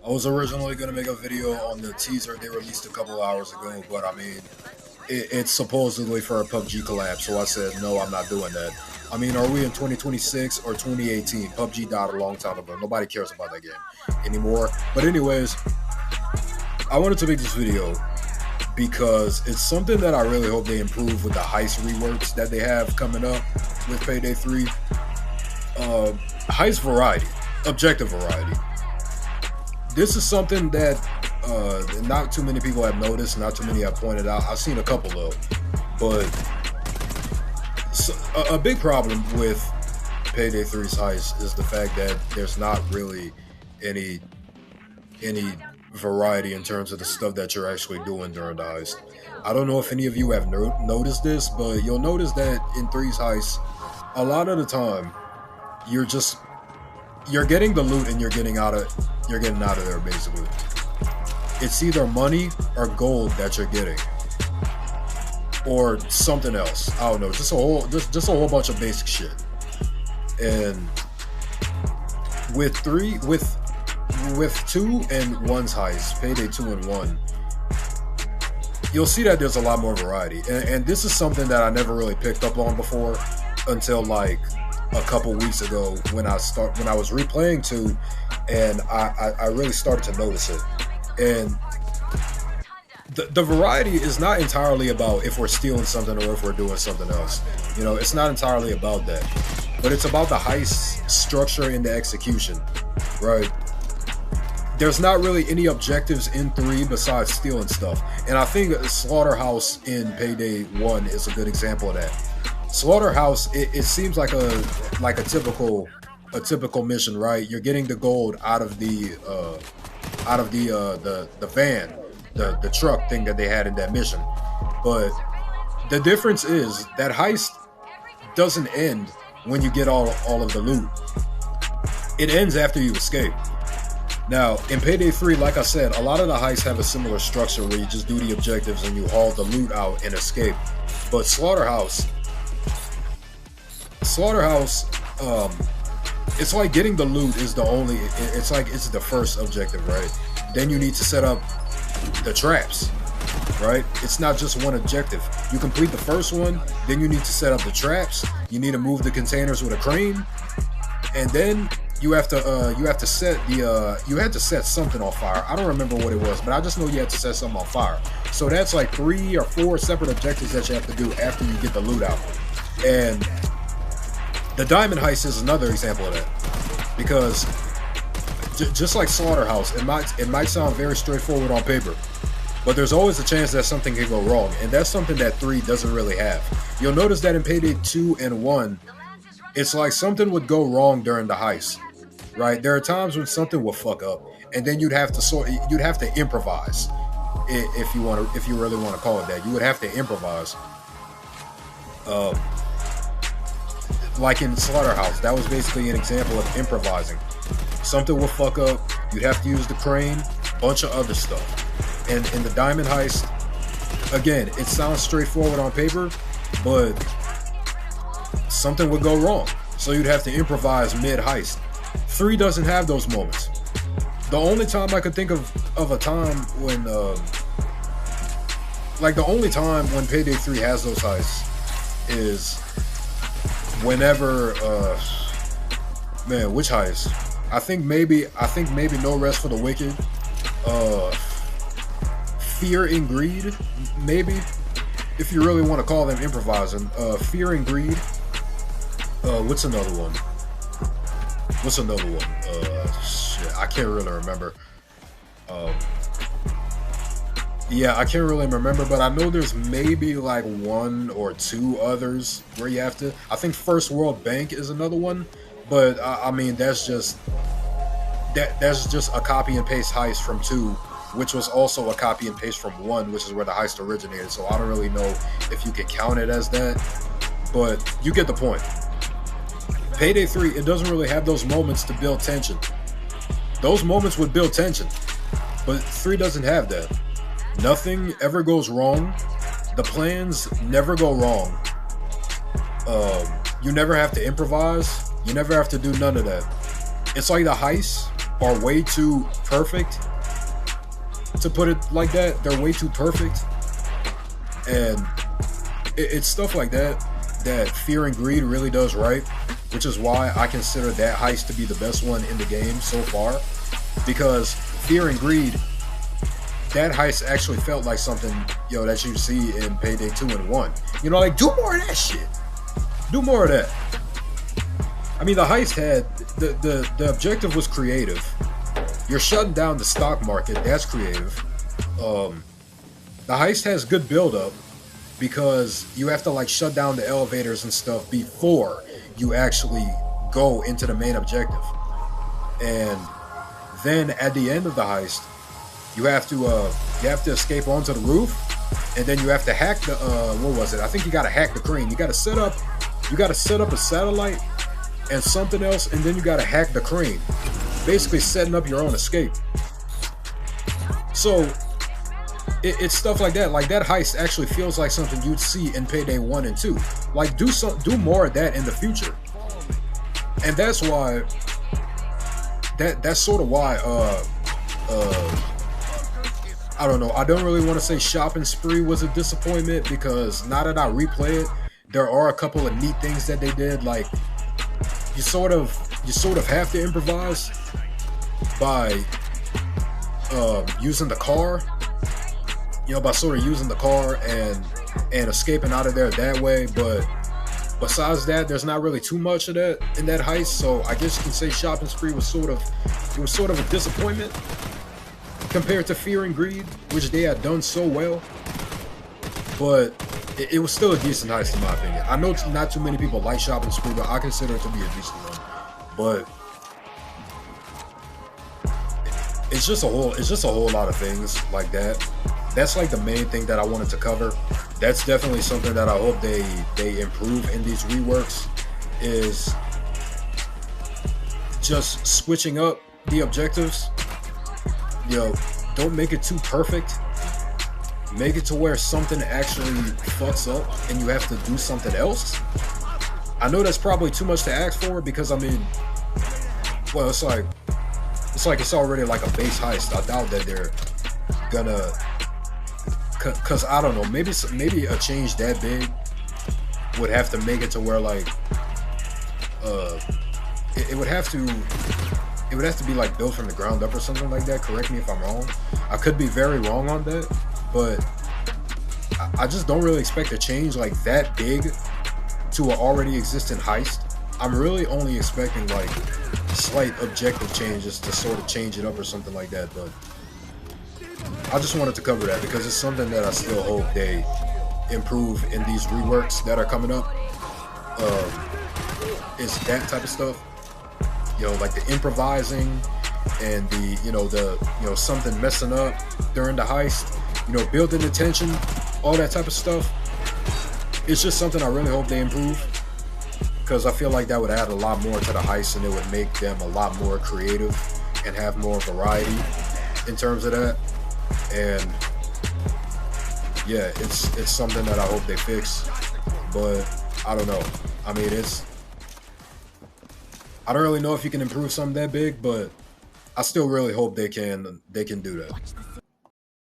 I was originally going to make a video on the teaser they released a couple hours ago, but I mean, it's supposedly for a PUBG collab, so I said, no, I'm not doing that. I mean, are we in 2026 or 2018? PUBG died a long time ago. Nobody cares about that game anymore. But anyways, I wanted to make this video because it's something that I really hope they improve with the heist reworks that they have coming up with Payday 3. Heist variety, objective variety. This is something that not too many people have noticed, not too many have pointed out. I've seen a couple though, but a big problem with Payday 3's heist is the fact that there's not really any variety in terms of the stuff that you're actually doing during the heist. I don't know if any of you have noticed this, but you'll notice that in 3's heist, a lot of the time, you're getting the loot and you're getting out of there basically. It's either money or gold that you're getting, or something else. I don't know, just a whole bunch of basic shit. And with 2 and 1's heist, Payday 2 and 1, you'll see that there's a lot more variety. And this is something that I never really picked up on before until like a couple weeks ago when I was replaying 2, and I really started to notice it. And the variety is not entirely about if we're stealing something or if we're doing something else. You know, it's not entirely about that. But it's about the heist structure and the execution, right? There's not really any objectives in 3 besides stealing stuff. And I think Slaughterhouse in Payday 1 is a good example of that. Slaughterhouse, it seems like a typical mission, right? You're getting the gold out of the van, the truck thing that they had in that mission. But the difference is that heist doesn't end when you get all of the loot. It ends after you escape. Now, in Payday 3, like I said, a lot of the heists have a similar structure where you just do the objectives and you haul the loot out and escape. But Slaughterhouse, it's like getting the loot is it's the first objective, right? Then you need to set up the traps, right? It's not just one objective. You complete the first one, then you need to set up the traps. You need to move the containers with a crane, and then you have to set something on fire. I don't remember what it was, but I just know you have to set something on fire. So that's like 3 or 4 separate objectives that you have to do after you get the loot out. And the diamond heist is another example of that, because just like Slaughterhouse, it might sound very straightforward on paper, but there's always a chance that something can go wrong, and that's something that 3 doesn't really have. You'll notice that in Payday 2 and 1, it's like something would go wrong during the heist, right? There are times when something will fuck up, and then you'd have to improvise, if you really want to call it that. You would have to improvise. Like in Slaughterhouse, that was basically an example of improvising. Something will fuck up, you'd have to use the crane, bunch of other stuff. And in the diamond heist, again, it sounds straightforward on paper, but something would go wrong, so you'd have to improvise mid-heist. 3 doesn't have those moments. The only time I could think of a time when, the only time when Payday 3 has those heists is whenever, which heist? I think maybe No Rest for the Wicked, Fear and Greed, maybe, if you really want to call them improvising. Fear and Greed. What's another one? Shit, I can't really remember. Yeah, I can't really remember, but I know there's maybe like 1 or 2 others where you have to. I think First World Bank is another one, but I mean that's just a copy and paste heist from 2, which was also a copy and paste from 1, which is where the heist originated. So I don't really know if you can count it as that, but you get the point. Payday 3, it doesn't really have those moments to build tension. Those moments would build tension, but 3 doesn't have that. Nothing ever goes wrong. The plans never go wrong. You never have to improvise. You never have to do none of that. It's like the heist are way too perfect, to put it like that. They're way too perfect, and it's stuff like that that Fear and Greed really does right, which is why I consider that heist to be the best one in the game so far, because Fear and Greed, that heist actually felt like something, that you see in Payday 2 and 1. Like, do more of that shit. Do more of that. I mean, the heist had, the objective was creative. You're shutting down the stock market, that's creative. The heist has good build-up, because you have to like shut down the elevators and stuff before you actually go into the main objective. And then at the end of the heist, you have to escape onto the roof, and then you have to hack the what was it? I think you got to hack the crane. You got to set up a satellite and something else, and then you got to hack the crane, basically setting up your own escape. So it's stuff like that. Like, that heist actually feels like something you'd see in Payday 1 and 2. Like, do more of that in the future. And that's why that's sort of why I don't know. I don't really want to say Shopping Spree was a disappointment, because now that I replay it, there are a couple of neat things that they did. Like, you sort of have to improvise by using the car. By sort of using the car and escaping out of there that way. But besides that, there's not really too much of that in that heist. So I guess you can say Shopping Spree was sort of a disappointment compared to Fear and Greed, which they had done so well. But it was still a decent heist in my opinion. I know not too many people like Shopping Spree, but I consider it to be a decent one. But it's just a whole lot of things like that. That's like the main thing that I wanted to cover. That's definitely something that I hope they improve in these reworks, is just switching up the objectives. Don't make it too perfect. Make it to where something actually fucks up and you have to do something else. I know that's probably too much to ask for, because I mean, well, it's like it's already like a base heist. I doubt that they're gonna, cause I don't know, maybe a change that big would have to make it to where like it would have to be like built from the ground up or something like that. Correct me if I'm wrong. I could be very wrong on that, but I just don't really expect a change like that big to an already existing heist. I'm really only expecting like slight objective changes to sort of change it up or something like that. But I just wanted to cover that because it's something that I still hope they improve in these reworks that are coming up. Is that type of stuff, like the improvising and the something messing up during the heist, building the tension, all that type of stuff. It's just something I really hope they improve, because I feel like that would add a lot more to the heist, and it would make them a lot more creative and have more variety in terms of that. And yeah, it's something that I hope they fix, but I don't know. I mean, I don't really know if you can improve something that big, but I still really hope they can do that.